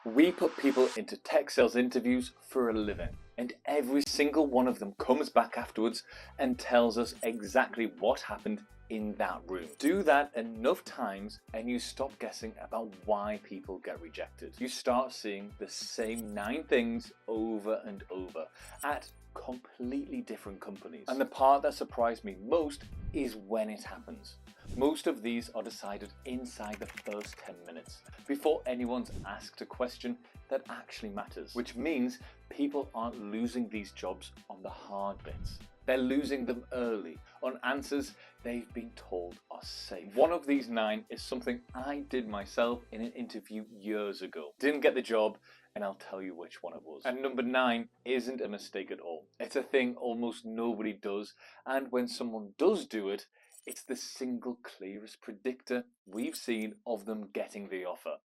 We put people into tech sales interviews for a living, and every single one of them comes back afterwards and tells us exactly what happened in that room. Do that enough times and you stop guessing about why people get rejected. You start seeing the same 9 things over and over at completely different companies. And the part that surprised me most is when it happens. Most of these are decided inside the first 10 minutes, before anyone's asked a question that actually matters, which means people aren't losing these jobs on the hard bits. They're losing them early on answers they've been told are safe. One of these 9 is something I did myself in an interview years ago. Didn't get the job, and I'll tell you which one it was. And number 9 isn't a mistake at all. It's a thing almost nobody does, and when someone does do it, it's the single clearest predictor we've seen of them getting the offer.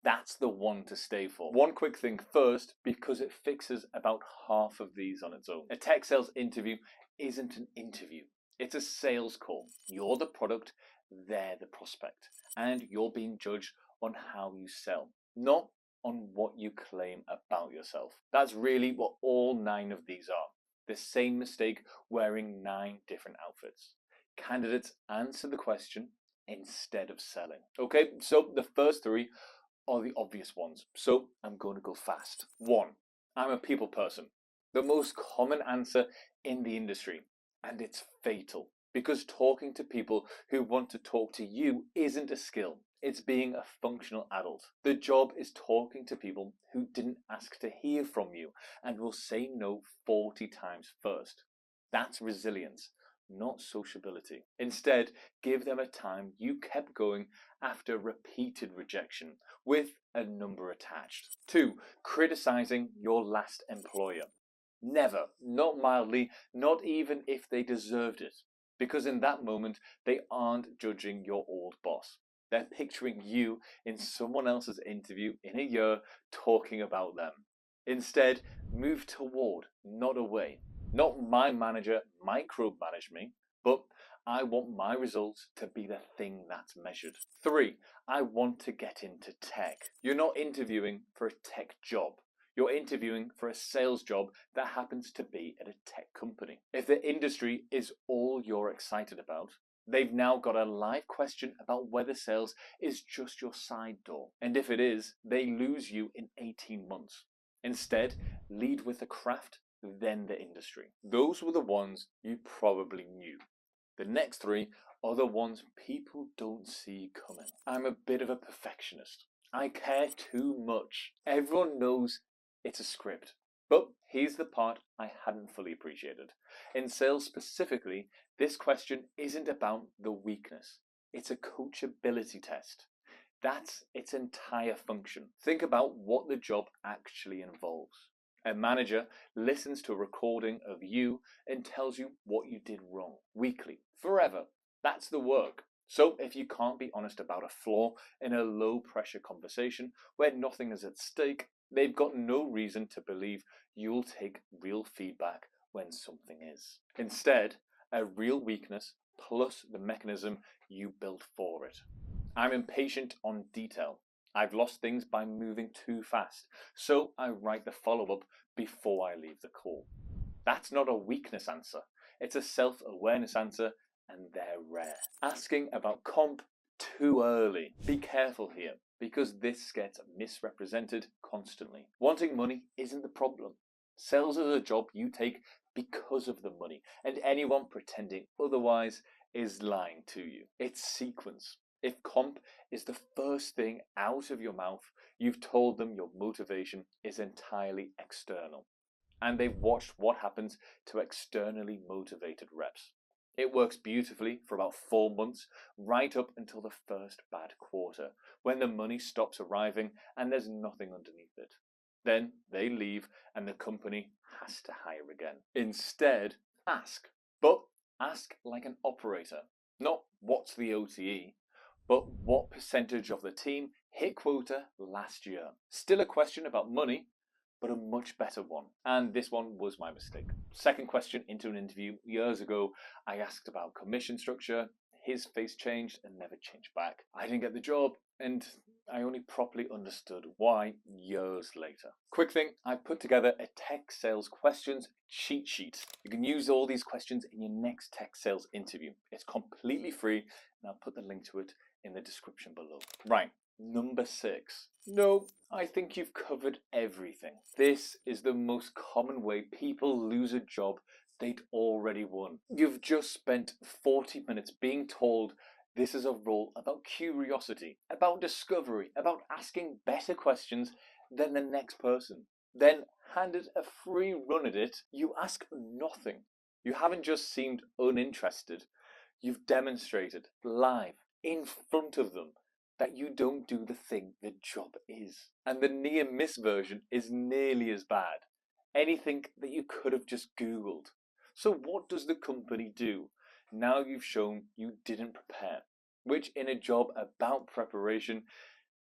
That's the one to stay for. One quick thing first, because it fixes about half of these on its own. A tech sales interview isn't an interview. It's a sales call. You're the product, they're the prospect. And you're being judged on how you sell, not on what you claim about yourself. That's really what all 9 of these are. The same mistake wearing 9 different outfits. Candidates answer the question instead of selling. Okay, so the first 3 are the obvious ones, so I'm going to go fast. 1, I'm a people person. The most common answer in the industry, and it's fatal, because talking to people who want to talk to you isn't a skill. It's being a functional adult. The job is talking to people who didn't ask to hear from you and will say no 40 times first. That's resilience, not sociability. Instead, give them a time you kept going after repeated rejection with a number attached. 2, criticizing your last employer. Never, not mildly, not even if they deserved it, because in that moment they aren't judging your old boss. They're picturing you in someone else's interview in a year talking about them. Instead, move toward, not away. Not my manager micromanage me, but I want my results to be the thing that's measured. 3, I want to get into tech. You're not interviewing for a tech job. You're interviewing for a sales job that happens to be at a tech company. If the industry is all you're excited about, they've now got a live question about whether sales is just your side door. And if it is, they lose you in 18 months. Instead, lead with the craft, then the industry. Those were the ones you probably knew. The next 3 are the ones people don't see coming. I'm a bit of a perfectionist. I care too much. Everyone knows it's a script. But here's the part I hadn't fully appreciated. In sales specifically, this question isn't about the weakness. It's a coachability test. That's its entire function. Think about what the job actually involves. A manager listens to a recording of you and tells you what you did wrong, weekly, forever. That's the work. So if you can't be honest about a flaw in a low-pressure conversation where nothing is at stake, they've got no reason to believe you'll take real feedback when something is. Instead, a real weakness plus the mechanism you built for it. I'm impatient on detail. I've lost things by moving too fast, so I write the follow-up before I leave the call. That's not a weakness answer. It's a self-awareness answer, and they're rare. Asking about comp too early. Be careful here, because this gets misrepresented constantly. Wanting money isn't the problem. Sales is a job you take because of the money, and anyone pretending otherwise is lying to you. It's sequence. If comp is the first thing out of your mouth, you've told them your motivation is entirely external. And they've watched what happens to externally motivated reps. It works beautifully for about 4 months, right up until the first bad quarter, when the money stops arriving and there's nothing underneath it. Then they leave and the company has to hire again. Instead, ask. But ask like an operator. Not what's the OTE, but what percentage of the team hit quota last year. Still a question about money, but a much better one. And this one was my mistake. Second question into an interview years ago, I asked about commission structure. His face changed and never changed back. I didn't get the job, and I only properly understood why years later. Quick thing, I put together a tech sales questions cheat sheet. You can use all these questions in your next tech sales interview. It's completely free, and I'll put the link to it in the description below. Right, number 6. No, I think you've covered everything. This is the most common way people lose a job they'd already won. You've just spent 40 minutes being told this is a role about curiosity, about discovery, about asking better questions than the next person. Then handed a free run at it, you ask nothing. You haven't just seemed uninterested, you've demonstrated live in front of them that you don't do the thing the job is. And the near miss version is nearly as bad. Anything that you could have just Googled. So what does the company do? Now you've shown you didn't prepare, which in a job about preparation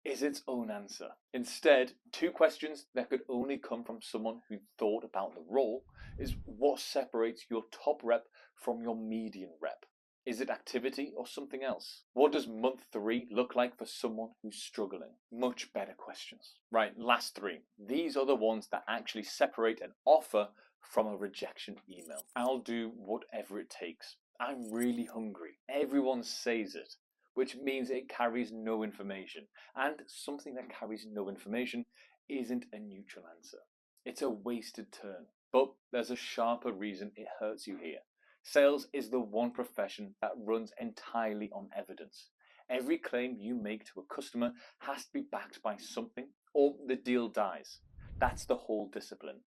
is its own answer. Instead, 2 questions that could only come from someone who thought about the role is what separates your top rep from your median rep? Is it activity or something else? What does month 3 look like for someone who's struggling? Much better questions. Right, last 3. These are the ones that actually separate an offer from a rejection email. I'll do whatever it takes. I'm really hungry. Everyone says it, which means it carries no information. And something that carries no information isn't a neutral answer. It's a wasted turn. But there's a sharper reason it hurts you here. Sales is the one profession that runs entirely on evidence. Every claim you make to a customer has to be backed by something, or the deal dies. That's the whole discipline.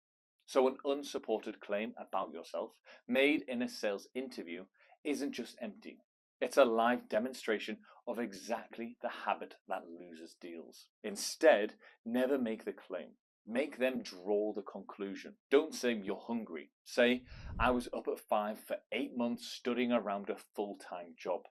So an unsupported claim about yourself made in a sales interview isn't just empty. It's a live demonstration of exactly the habit that loses deals. Instead, never make the claim. Make them draw the conclusion. Don't say you're hungry. Say, I was up at 5 for 8 months studying around a full-time job.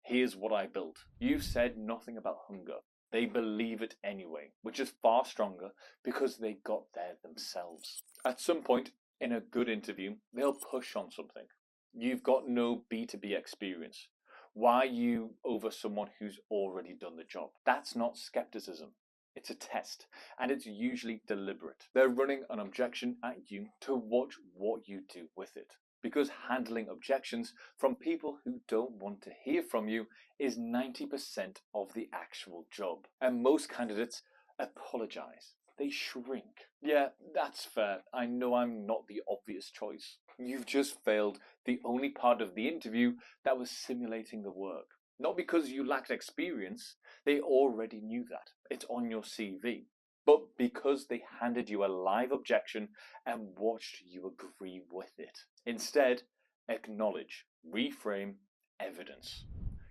Here's what I built. You've said nothing about hunger. They believe it anyway, which is far stronger because they got there themselves. At some point in a good interview, they'll push on something. You've got no B2B experience. Why you over someone who's already done the job? That's not skepticism. It's a test, and it's usually deliberate. They're running an objection at you to watch what you do with it. Because handling objections from people who don't want to hear from you is 90% of the actual job. And most candidates apologize. They shrink. Yeah, that's fair. I know I'm not the obvious choice. You've just failed the only part of the interview that was simulating the work. Not because you lacked experience, they already knew that. It's on your CV. But because they handed you a live objection and watched you agree with it. Instead, acknowledge, reframe, evidence.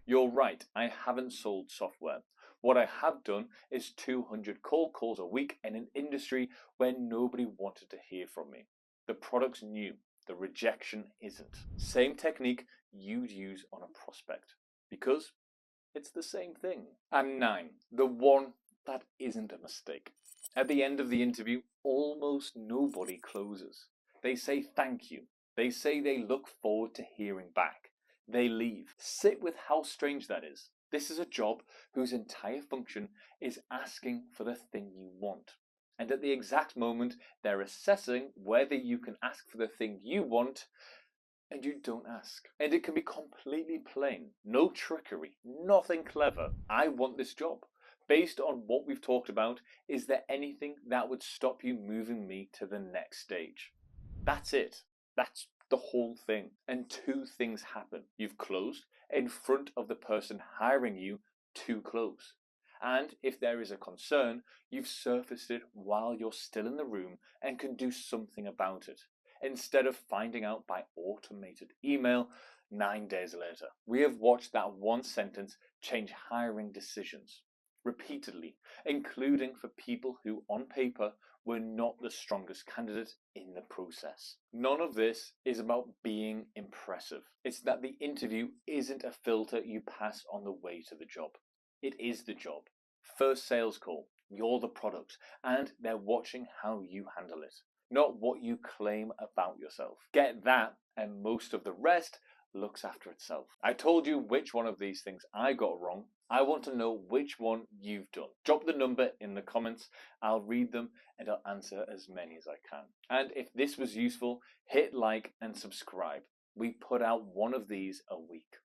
You're right, I haven't sold software. What I have done is 200 cold calls a week in an industry where nobody wanted to hear from me. The product's new, the rejection isn't. Same technique you'd use on a prospect, because it's the same thing. And 9, the one that isn't a mistake. At the end of the interview, almost nobody closes. They say thank you. They say they look forward to hearing back. They leave. Sit with how strange that is. This is a job whose entire function is asking for the thing you want. And at the exact moment, they're assessing whether you can ask for the thing you want, and you don't ask. And it can be completely plain. No trickery. Nothing clever. I want this job. Based on what we've talked about, is there anything that would stop you moving me to the next stage? That's it. That's the whole thing. And 2 things happen. You've closed in front of the person hiring you too close. And if there is a concern, you've surfaced it while you're still in the room and can do something about it, instead of finding out by automated email 9 days later. We have watched that one sentence change hiring decisions repeatedly, including for people who on paper were not the strongest candidate in the process. None of this is about being impressive. It's that the interview isn't a filter you pass on the way to the job. It is the job. First sales call, you're the product, and they're watching how you handle it, not what you claim about yourself. Get that and most of the rest looks after itself. I told you which one of these things I got wrong. I want to know which one you've done. Drop the number in the comments. I'll read them and I'll answer as many as I can. And if this was useful, hit like and subscribe. We put out one of these a week.